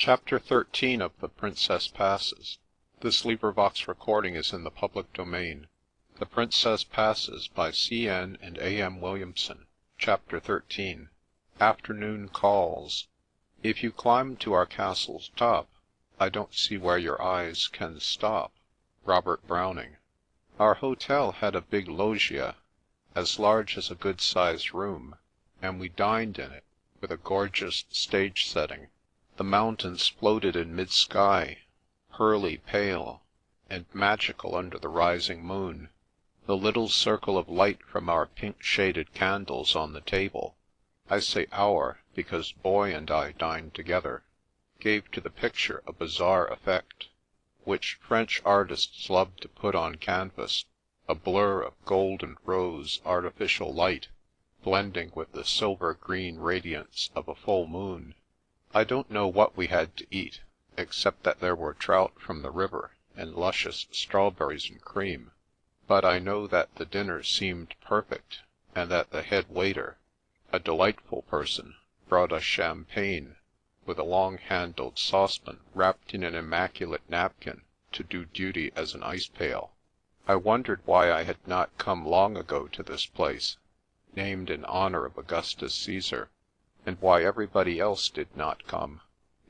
Chapter 13 of The Princess Passes. Recording is in the public domain. The Princess Passes by C.N. and A.M. Williamson. Chapter 13. Afternoon Calls. If you climb to our castle's top, I don't see where your eyes can stop. Robert Browning. Our hotel had a big loggia, as large as a good-sized room, and we dined in it, with a gorgeous stage setting. The mountains floated in mid-sky, pearly pale, and magical under the rising moon. The little circle of light from our pink-shaded candles on the table — I say our, because Boy and I dined together — gave to the picture a bizarre effect, which French artists love to put on canvas, a blur of gold and rose artificial light, blending with the silver-green radiance of a full moon. I don't know what we had to eat, except that there were trout from the river and luscious strawberries and cream, but I know that the dinner seemed perfect, and that the head waiter, a delightful person, brought us champagne, with a long-handled saucepan wrapped in an immaculate napkin to do duty as an ice pail. I wondered why I had not come long ago to this place, named in honour of Augustus Caesar, and why everybody else did not come.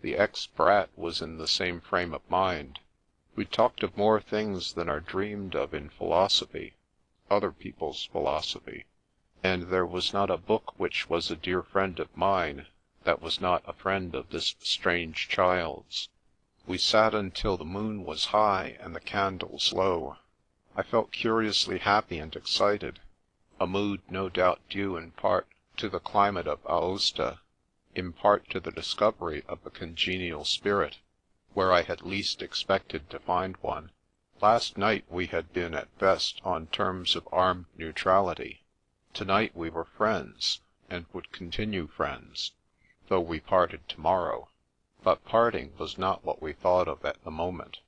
The ex-brat was in the same frame of mind. We talked of more things than are dreamed of in philosophy, other people's philosophy, and there was not a book which was a dear friend of mine that was not a friend of this strange child's. We sat until the moon was high and the candles low. I felt curiously happy and excited, a mood no doubt due in part to the climate of Aosta, in part to the discovery of a congenial spirit, where I had least expected to find one. Last night we had been at best on terms of armed neutrality. Tonight we were friends, and would continue friends, though we parted tomorrow. But parting was not what we thought of at the moment.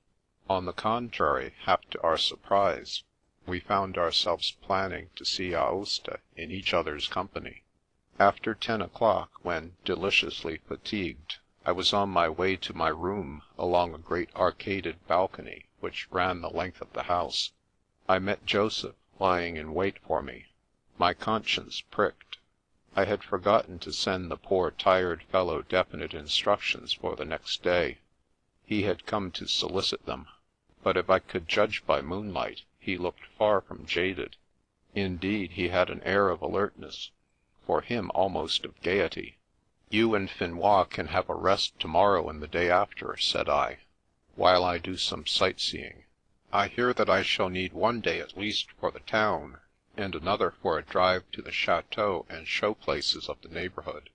On the contrary, half to our surprise, we found ourselves planning to see Aosta in each other's company. After 10 o'clock, when, deliciously fatigued, I was on my way to my room along a great arcaded balcony which ran the length of the house, I met Joseph lying in wait for me. My conscience pricked. I had forgotten to send the poor tired fellow definite instructions for the next day. He had come to solicit them, but if I could judge by moonlight, he looked far from jaded. Indeed, he had an air of alertness, for him almost of gaiety. "You and Finois can have a rest tomorrow and the day after," said I, "while I do some sightseeing. I hear that I shall need one day at least for the town, and another for a drive to the chateaux and show places of the neighbourhood.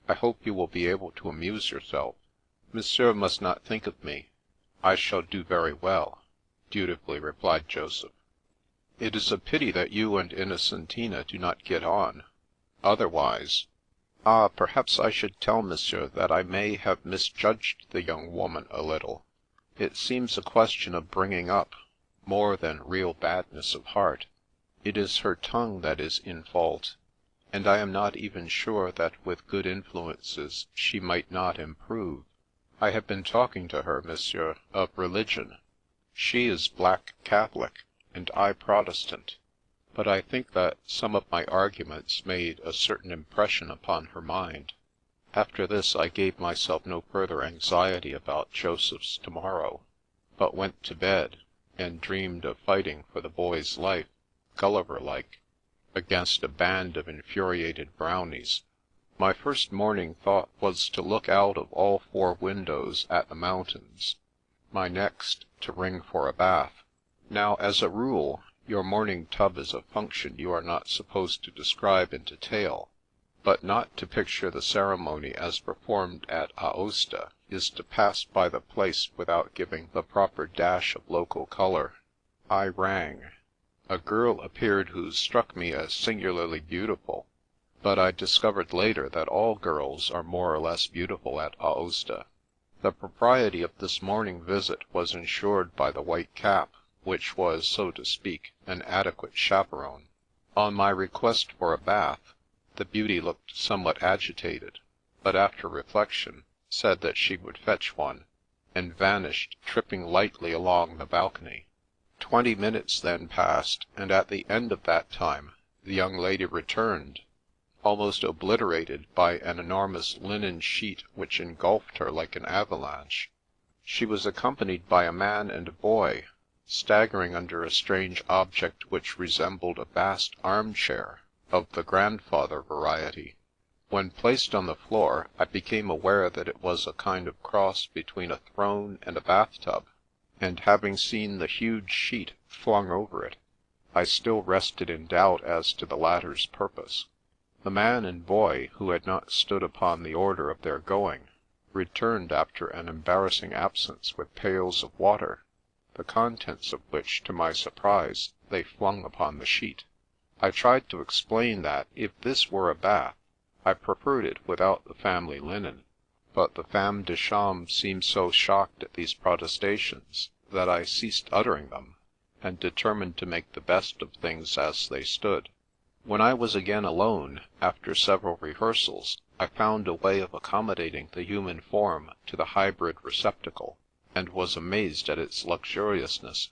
I hope you will be able to amuse yourself." "Monsieur must not think of me. I shall do very well," dutifully replied Joseph. "It is a pity that you and Innocentina do not get on. Otherwise— perhaps I should tell Monsieur that I may have misjudged the young woman a little. It seems a question of bringing up, more than real badness of heart. It is her tongue that is in fault, and I am not even sure that with good influences she might not improve. I have been talking to her, Monsieur, of religion. She is Black Catholic, and I Protestant. But I think that some of my arguments made a certain impression upon her mind." After this I gave myself no further anxiety about Joseph's tomorrow, but went to bed, and dreamed of fighting for the boy's life, Gulliver-like, against a band of infuriated brownies. My first morning thought was to look out of all 4 windows at the mountains, my next to ring for a bath. Now, as a rule, your morning tub is a function you are not supposed to describe in detail, but not to picture the ceremony as performed at Aosta is to pass by the place without giving the proper dash of local colour. I rang. A girl appeared who struck me as singularly beautiful, but I discovered later that all girls are more or less beautiful at Aosta. The propriety of this morning visit was ensured by the white cap, which was, so to speak, an adequate chaperon. On my request for a bath, the beauty looked somewhat agitated, but after reflection said that she would fetch one, and vanished, tripping lightly along the balcony. 20 minutes then passed, and at the end of that time the young lady returned, almost obliterated by an enormous linen sheet which engulfed her like an avalanche. She was accompanied by a man and a boy, staggering under a strange object which resembled a vast armchair of the grandfather variety. When placed on the floor, I became aware that it was a kind of cross between a throne and a bathtub, and having seen the huge sheet flung over it, I still rested in doubt as to the latter's purpose. The man and boy, who had not stood upon the order of their going, returned after an embarrassing absence with pails of water, the contents of which, to my surprise, they flung upon the sheet. I tried to explain that, if this were a bath, I preferred it without the family linen, but the femme de chambre seemed so shocked at these protestations that I ceased uttering them, and determined to make the best of things as they stood. When I was again alone, after several rehearsals, I found a way of accommodating the human form to the hybrid receptacle, and was amazed at its luxuriousness.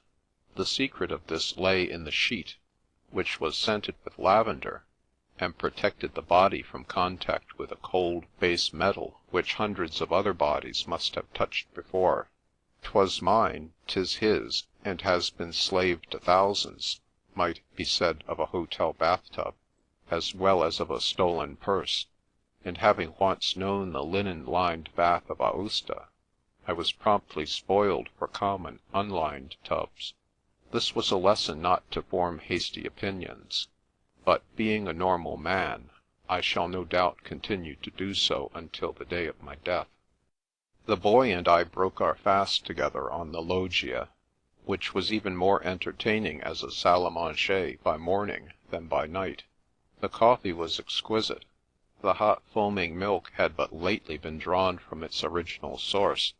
The secret of this lay in the sheet, which was scented with lavender, and protected the body from contact with a cold base metal which hundreds of other bodies must have touched before. 'Twas mine, 'tis his, and has been slave to thousands, might be said of a hotel bathtub, as well as of a stolen purse, and having once known the linen-lined bath of Aosta, I was promptly spoiled for common, unlined tubs. This was a lesson not to form hasty opinions, but, being a normal man, I shall no doubt continue to do so until the day of my death. The boy and I broke our fast together on the loggia, which was even more entertaining as a salle à manger by morning than by night. The coffee was exquisite. The hot foaming milk had but lately been drawn from its original source,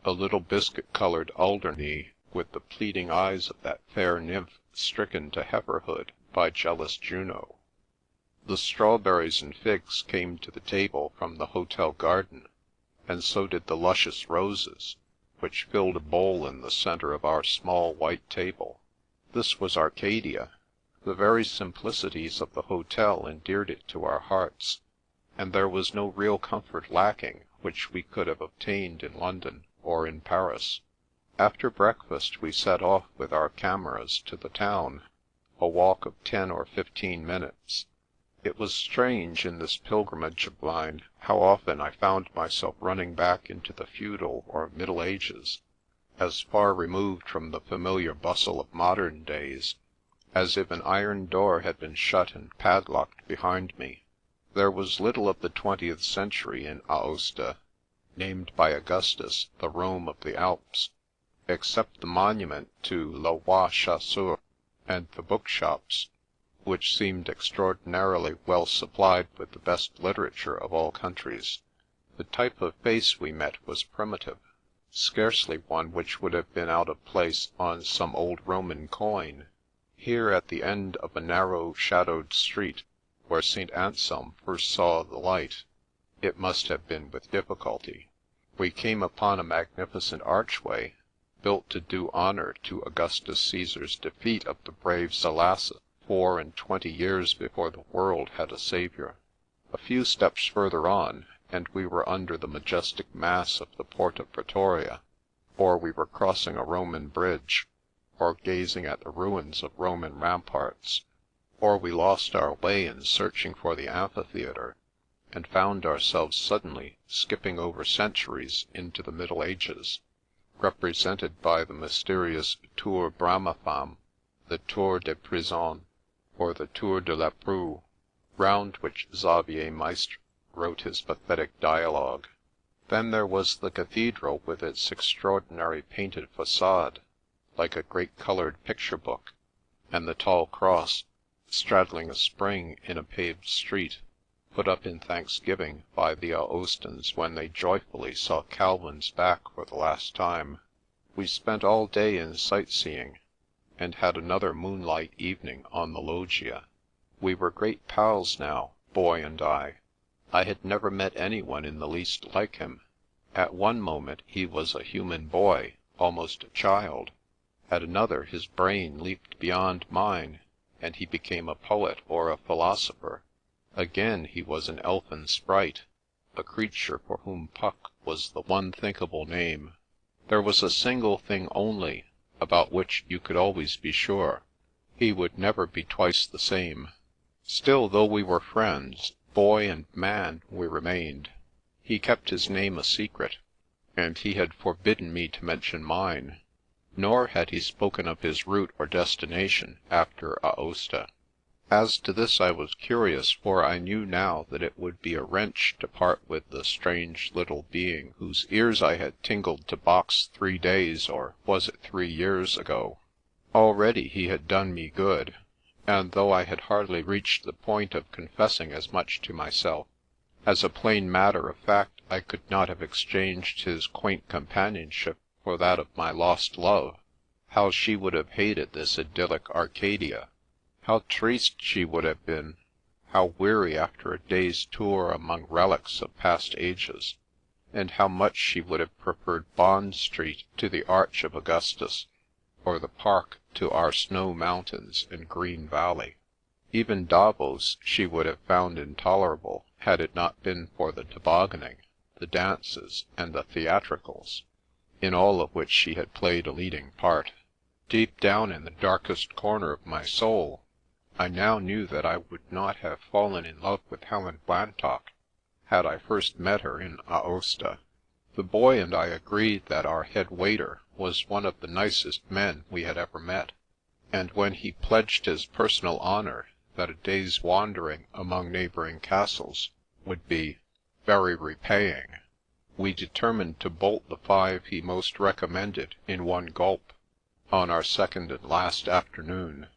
a little biscuit-coloured Alderney, with the pleading eyes of that fair nymph stricken to heiferhood by jealous Juno. The strawberries and figs came to the table from the hotel garden, and so did the luscious roses, which filled a bowl in the centre of our small white table. This was Arcadia. The very simplicities of the hotel endeared it to our hearts, and there was no real comfort lacking which we could have obtained in London or in Paris. After breakfast we set off with our cameras to the town, a walk of 10 or 15 minutes. It was strange, in this pilgrimage of mine, how often I found myself running back into the feudal or Middle Ages, as far removed from the familiar bustle of modern days, as if an iron door had been shut and padlocked behind me. There was little of the 20th century in Aosta, named by Augustus the Rome of the Alps, except the monument to Le Roi Chasseur, and the bookshops, which seemed extraordinarily well supplied with the best literature of all countries. The type of face we met was primitive, scarcely one which would have been out of place on some old Roman coin. Here, at the end of a narrow shadowed street, where St. Anselm first saw the light, it must have been with difficulty, we came upon a magnificent archway, built to do honour to Augustus Caesar's defeat of the brave Salasses 24 years before the world had a saviour. A few steps further on, and we were under the majestic mass of the Porta Pretoria, or we were crossing a Roman bridge, or gazing at the ruins of Roman ramparts, or we lost our way in searching for the amphitheatre, and found ourselves suddenly skipping over centuries into the Middle Ages, represented by the mysterious Tour Bramafam, the Tour des Prisons, or the Tour de la Prue, round which Xavier Maistre wrote his pathetic dialogue. Then there was the cathedral with its extraordinary painted façade, like a great coloured picture book, and the tall cross, straddling a spring in a paved street, put up in thanksgiving by the Aostans when they joyfully saw Calvin's back for the last time. We spent all day in sightseeing, and had another moonlight evening on the loggia. We were great pals now, Boy and I. I had never met anyone in the least like him, At one moment he was a human boy, almost a child; at another his brain leaped beyond mine, and he became a poet or a philosopher. Again he was an elfin sprite, a creature for whom Puck was the one thinkable name. There was a single thing only, about which you could always be sure: he would never be twice the same. Still, though we were friends, boy and man we remained. He kept his name a secret, and he had forbidden me to mention mine, nor had he spoken of his route or destination after Aosta. As to this I was curious, for I knew now that it would be a wrench to part with the strange little being whose ears I had tingled to box 3 days, or was it 3 years ago? Already he had done me good, and though I had hardly reached the point of confessing as much to myself, as a plain matter of fact I could not have exchanged his quaint companionship for that of my lost love. How she would have hated this idyllic Arcadia! How triste she would have been, how weary after a day's tour among relics of past ages, and how much she would have preferred Bond Street to the Arch of Augustus, or the Park to our snow mountains and green valley. Even Davos she would have found intolerable, had it not been for the tobogganing, the dances, and the theatricals, in all of which she had played a leading part. Deep down in the darkest corner of my soul, I now knew that I would not have fallen in love with Helen Blantock had I first met her in Aosta. The boy and I agreed that our head waiter was one of the nicest men we had ever met, and when he pledged his personal honour that a day's wandering among neighbouring castles would be very repaying, we determined to bolt the 5 he most recommended in one gulp, on our second and last afternoon.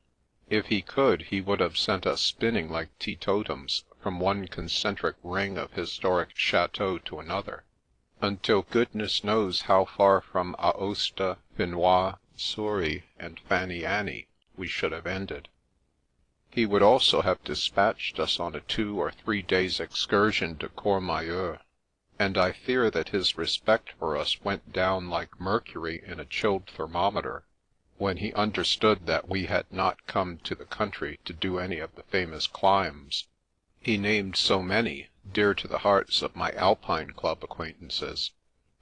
If he could, he would have sent us spinning like teetotums from one concentric ring of historic chateaux to another, until goodness knows how far from Aosta, Finois, Souris, and Fanny Annie we should have ended. He would also have dispatched us on a 2 or 3 days' excursion to Courmayeur, and I fear that his respect for us went down like mercury in a chilled thermometer, when he understood that we had not come to the country to do any of the famous climbs. He named so many, dear to the hearts of my Alpine Club acquaintances,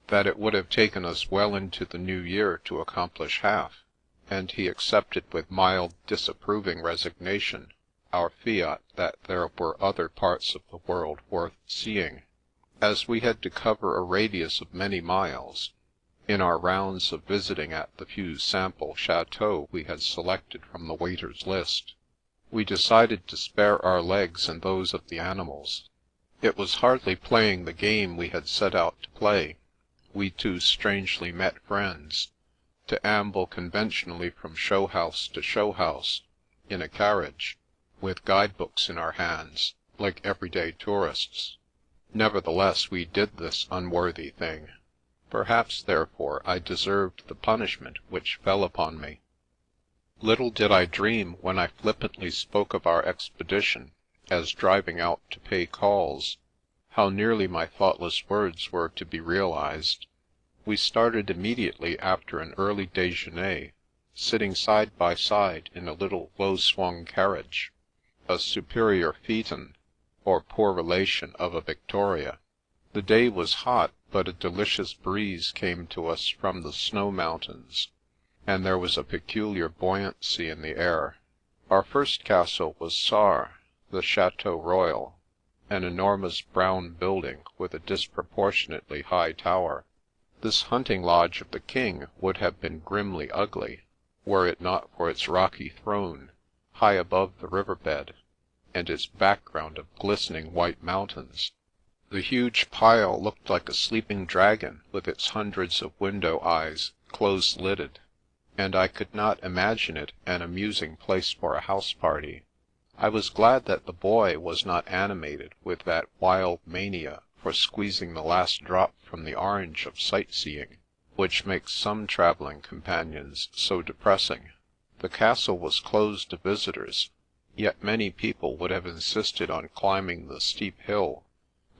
that it would have taken us well into the new year to accomplish half, and he accepted with mild disapproving resignation our fiat that there were other parts of the world worth seeing. As we had to cover a radius of many miles, in our rounds of visiting at the few sample chateaux we had selected from the waiter's list, we decided to spare our legs and those of the animals. It was hardly playing the game we had set out to play, we 2 strangely met friends, to amble conventionally from show house to show house, in a carriage, with guide-books in our hands, like everyday tourists. Nevertheless, we did this unworthy thing. Perhaps, therefore, I deserved the punishment which fell upon me. Little did I dream, when I flippantly spoke of our expedition as driving out to pay calls, how nearly my thoughtless words were to be realized. We started immediately after an early déjeuner, sitting side by side in a little low-swung carriage, a superior phaeton, or poor relation of a victoria. The day was hot, but a delicious breeze came to us from the snow mountains, and there was a peculiar buoyancy in the air. Our first castle was Sar, the Chateau Royal, an enormous brown building with a disproportionately high tower. This hunting lodge of the king would have been grimly ugly, were it not for its rocky throne, high above the river bed, and its background of glistening white mountains. The huge pile looked like a sleeping dragon with its hundreds of window eyes close-lidded, and I could not imagine it an amusing place for a house party. I was glad that the boy was not animated with that wild mania for squeezing the last drop from the orange of sightseeing, which makes some travelling companions so depressing. The castle was closed to visitors, yet many people would have insisted on climbing the steep hill,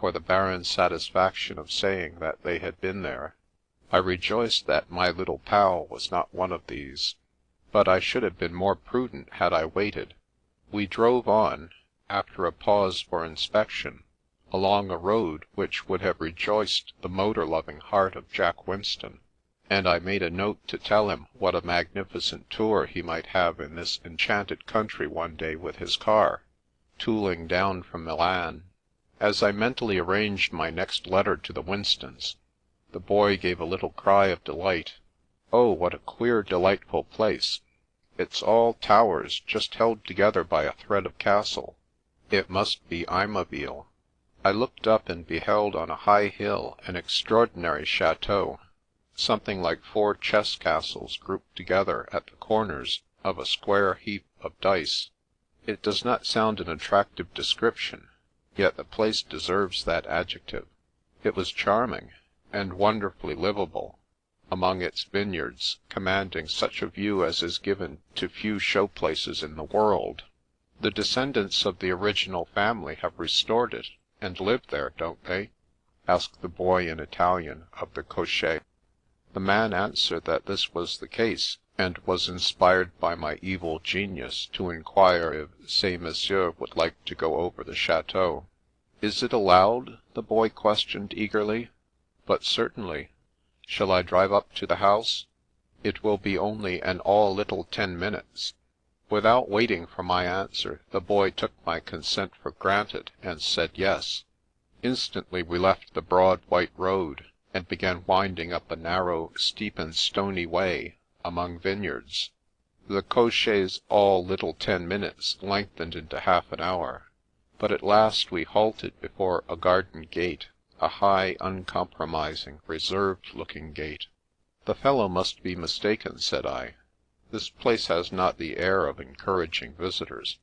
for the barren satisfaction of saying that they had been there. I rejoiced that my little pal was not one of these. But I should have been more prudent had I waited. We drove on, after a pause for inspection, along a road which would have rejoiced the motor-loving heart of Jack Winston, and I made a note to tell him what a magnificent tour he might have in this enchanted country one day with his car, tooling down from Milan. As I mentally arranged my next letter to the Winstons, the boy gave a little cry of delight. "Oh, what a queer, delightful place! It's all towers, just held together by a thread of castle. It must be Aimaville." I looked up and beheld on a high hill an extraordinary chateau, something like 4 chess castles grouped together at the corners of a square heap of dice. It does not sound an attractive description, yet the place deserves that adjective. It was charming, and wonderfully livable, among its vineyards, commanding such a view as is given to few show places in the world. The descendants of the original family have restored it, and live there, don't they? Asked the boy in Italian of the cocher. The man answered that this was the case, and was inspired by my evil genius to inquire if ces messieurs would like to go over the chateau. "Is it allowed?" the boy questioned eagerly. "But certainly. Shall I drive up to the house? It will be only an all little 10 minutes." Without waiting for my answer, the boy took my consent for granted, and said yes. Instantly we left the broad white road, and began winding up a narrow, steep and stony way, among vineyards. The cocher's all little 10 minutes lengthened into half an hour, but at last we halted before a garden gate, a high, uncompromising, reserved-looking gate. "The fellow must be mistaken," said I. "This place has not the air of encouraging visitors."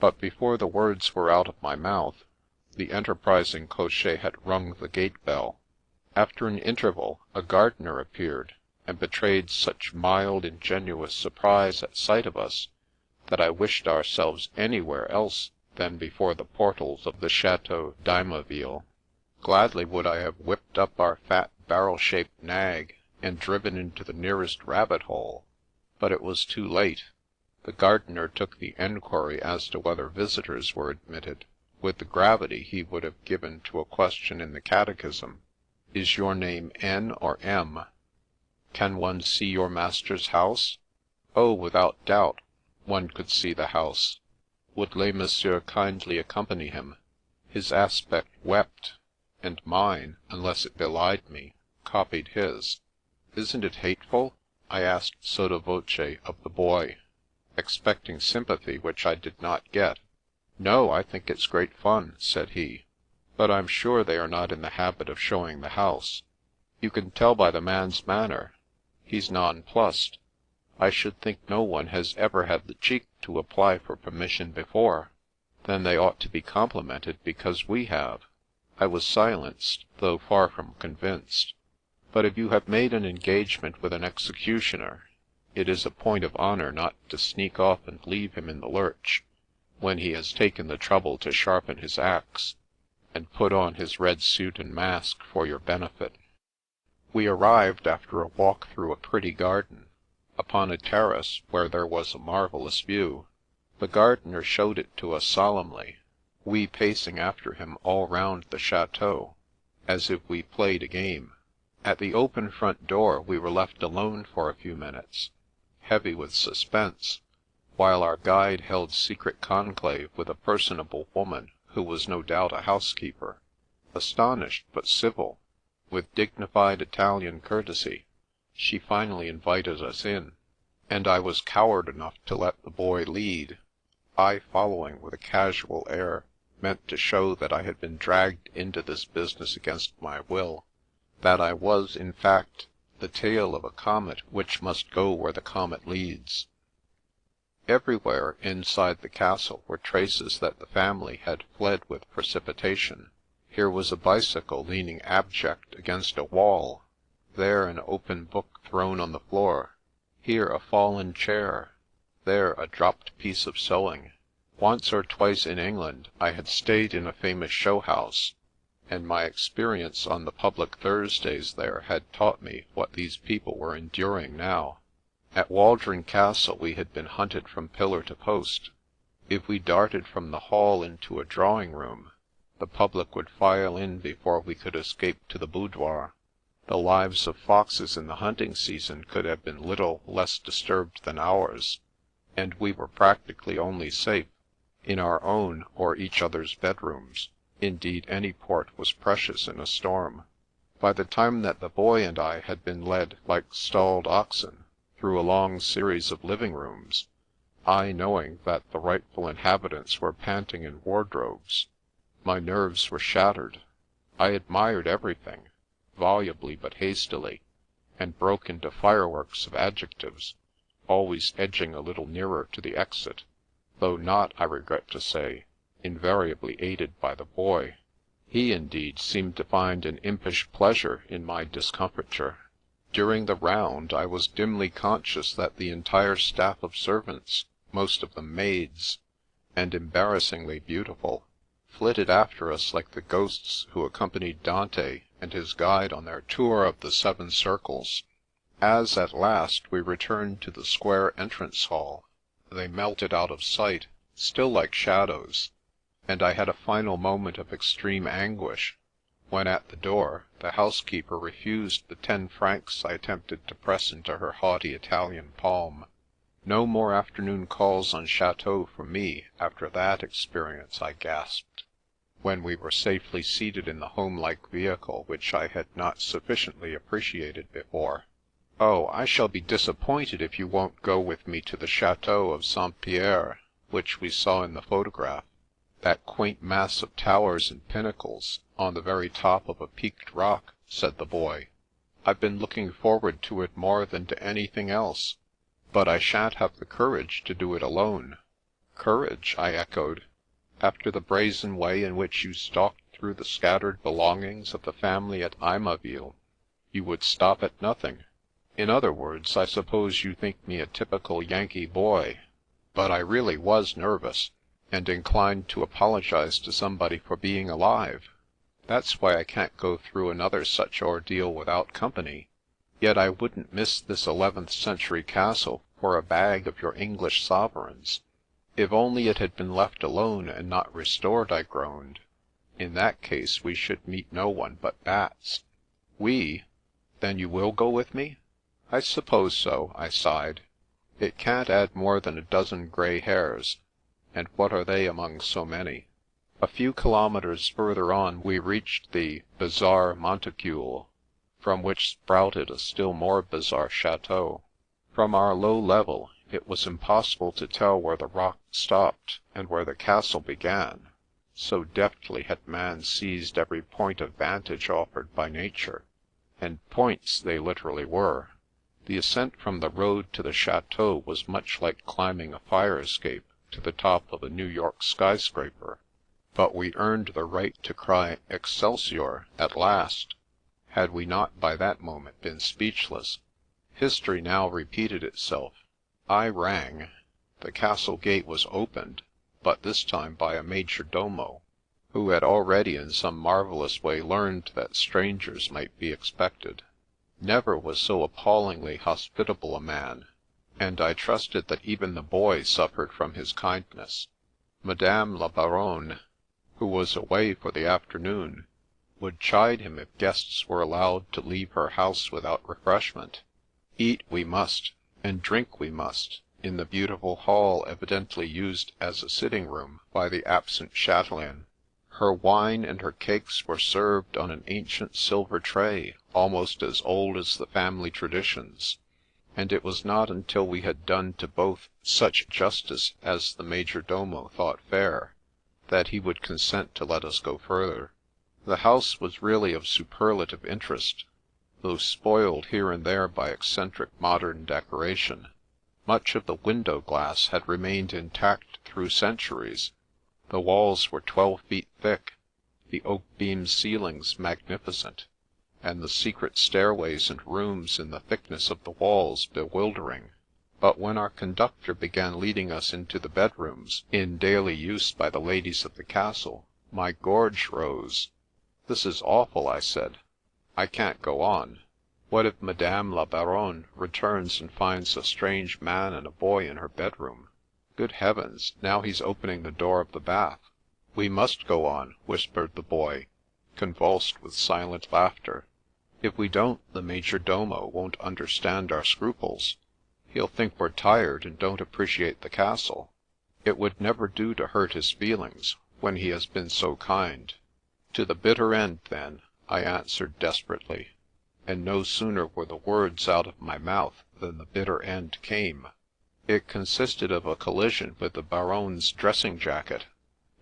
But before the words were out of my mouth, the enterprising cocher had rung the gate bell. After an interval, a gardener appeared, and betrayed such mild, ingenuous surprise at sight of us, that I wished ourselves anywhere else than before the portals of the Chateau d'Aimaville. Gladly would I have whipped up our fat, barrel-shaped nag, and driven into the nearest rabbit-hole, but it was too late. The gardener took the enquiry as to whether visitors were admitted, with the gravity he would have given to a question in the catechism. "Is your name N or M? Can one see your master's house?" "Oh, without doubt, one could see the house." Would les messieurs kindly accompany him? His aspect wept, and mine, unless it belied me, copied his. "Isn't it hateful?" I asked sotto voce of the boy, expecting sympathy which I did not get. "No, I think it's great fun," said he. "But I'm sure they are not in the habit of showing the house. You can tell by the man's manner. He's nonplussed. I should think no one has ever had the cheek to apply for permission before." "Then they ought to be complimented because we have." I was silenced, though far from convinced. But if you have made an engagement with an executioner, it is a point of honour not to sneak off and leave him in the lurch, when he has taken the trouble to sharpen his axe, and put on his red suit and mask for your benefit. We arrived, after a walk through a pretty garden, upon a terrace where there was a marvellous view. The gardener showed it to us solemnly, we pacing after him all round the chateau, as if we played a game. At the open front door we were left alone for a few minutes, heavy with suspense, while our guide held secret conclave with a personable woman who was no doubt a housekeeper. Astonished but civil, with dignified Italian courtesy, she finally invited us in, and I was coward enough to let the boy lead, I following with a casual air, meant to show that I had been dragged into this business against my will, that I was, in fact, the tail of a comet which must go where the comet leads. Everywhere inside the castle were traces that the family had fled with precipitation. Here was a bicycle leaning abject against a wall, there an open book thrown on the floor, here a fallen chair, there a dropped piece of sewing. Once or twice in England I had stayed in a famous show house, and my experience on the public Thursdays there had taught me what these people were enduring now. At Waldron Castle we had been hunted from pillar to post. If we darted from the hall into a drawing room, the public would file in before we could escape to the boudoir. The lives of foxes in the hunting season could have been little less disturbed than ours, and we were practically only safe in our own or each other's bedrooms. Indeed, any port was precious in a storm. By the time that the Boy and I had been led, like stalled oxen, through a long series of living rooms, I knowing that the rightful inhabitants were panting in wardrobes, my nerves were shattered. I admired everything, volubly but hastily, and broke into fireworks of adjectives, always edging a little nearer to the exit, though not, I regret to say, invariably aided by the Boy. He, indeed, seemed to find an impish pleasure in my discomfiture. During the round, I was dimly conscious that the entire staff of servants, most of them maids, and embarrassingly beautiful, flitted after us like the ghosts who accompanied Dante and his guide on their tour of the Seven Circles. As, at last, we returned to the square entrance hall, they melted out of sight, still like shadows, and I had a final moment of extreme anguish, when at the door the housekeeper refused the 10 francs I attempted to press into her haughty Italian palm. No more afternoon calls on Chateau for me after that experience, I gasped, when we were safely seated in the home-like vehicle which I had not sufficiently appreciated before. " Oh, I shall be disappointed if you won't go with me to the Chateau of St. Pierre, which we saw in the photograph, that quaint mass of towers and pinnacles on the very top of a peaked rock," said the Boy. " I've been looking forward to it more than to anything else, but I shan't have the courage to do it alone." " Courage? " I echoed. " After the brazen way in which you stalked through the scattered belongings of the family at Aimaville, you would stop at nothing. In other words, I suppose you think me a typical Yankee boy, but I really was nervous, and inclined to apologize to somebody for being alive. That's why I can't go through another such ordeal without company. Yet I wouldn't miss this 11th century castle for a bag of your English sovereigns. If only it had been left alone and not restored, I groaned. In that case we should meet no one but bats. We? Then you will go with me? I suppose so, I sighed. It can't add more than a dozen grey hairs, and what are they among so many? A few kilometres further on we reached the bizarre Monticule, from which sprouted a still more bizarre chateau. From our low level, it was impossible to tell where the rock stopped and where the castle began, so deftly had man seized every point of vantage offered by nature, and points they literally were. The ascent from the road to the chateau was much like climbing a fire escape to the top of a New York skyscraper, but we earned the right to cry Excelsior at last, had we not by that moment been speechless. History now repeated itself. I rang. The castle gate was opened, but this time by a major domo, who had already in some marvellous way learned that strangers might be expected. Never was so appallingly hospitable a man, and I trusted that even the Boy suffered from his kindness. Madame la Baronne, who was away for the afternoon, would chide him if guests were allowed to leave her house without refreshment. Eat we must, and drink we must, in the beautiful hall evidently used as a sitting-room by the absent chatelaine. Her wine and her cakes were served on an ancient silver tray, almost as old as the family traditions, and it was not until we had done to both such justice as the major domo thought fair, that he would consent to let us go further. The house was really of superlative interest, though spoiled here and there by eccentric modern decoration. Much of the window glass had remained intact through centuries. The walls were 12 feet thick, the oak-beamed ceilings magnificent, and the secret stairways and rooms in the thickness of the walls bewildering. But when our conductor began leading us into the bedrooms in daily use by the ladies of the castle, my gorge rose. "This is awful," I said. "I can't go on. What if Madame la Baronne returns and finds a strange man and a boy in her bedroom? Good heavens, now he's opening the door of the bath." "We must go on," whispered the boy, convulsed with silent laughter. "If we don't, the major domo won't understand our scruples. He'll think we're tired and don't appreciate the castle. It would never do to hurt his feelings, when he has been so kind." "To the bitter end, then," I answered desperately, and no sooner were the words out of my mouth than the bitter end came. It consisted of a collision with the Baronne's dressing jacket,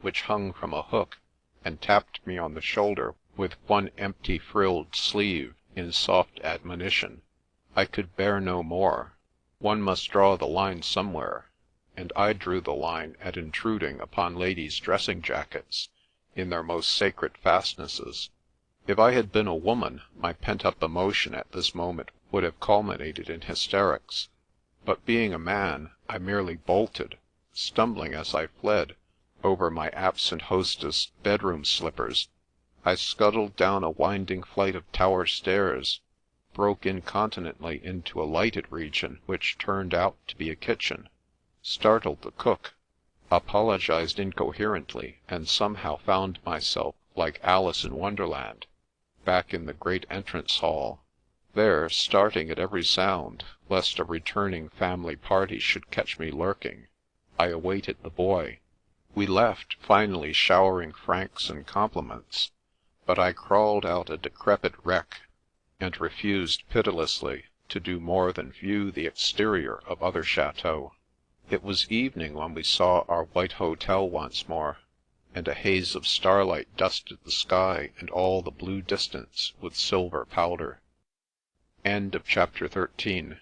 which hung from a hook, and tapped me on the shoulder with one empty frilled sleeve, in soft admonition. I could bear no more. One must draw the line somewhere, and I drew the line at intruding upon ladies' dressing jackets in their most sacred fastnesses. If I had been a woman, my pent-up emotion at this moment would have culminated in hysterics. But being a man, I merely bolted, stumbling as I fled, over my absent hostess' bedroom slippers. I scuttled down a winding flight of tower stairs, broke incontinently into a lighted region which turned out to be a kitchen, startled the cook, apologized incoherently, and somehow found myself, like Alice in Wonderland, back in the great entrance hall. There, starting at every sound, lest a returning family party should catch me lurking, I awaited the boy. We left, finally showering francs and compliments, but I crawled out a decrepit wreck, and refused pitilessly to do more than view the exterior of other chateaux. It was evening when we saw our white hotel once more, and a haze of starlight dusted the sky and all the blue distance with silver powder. Chapter 14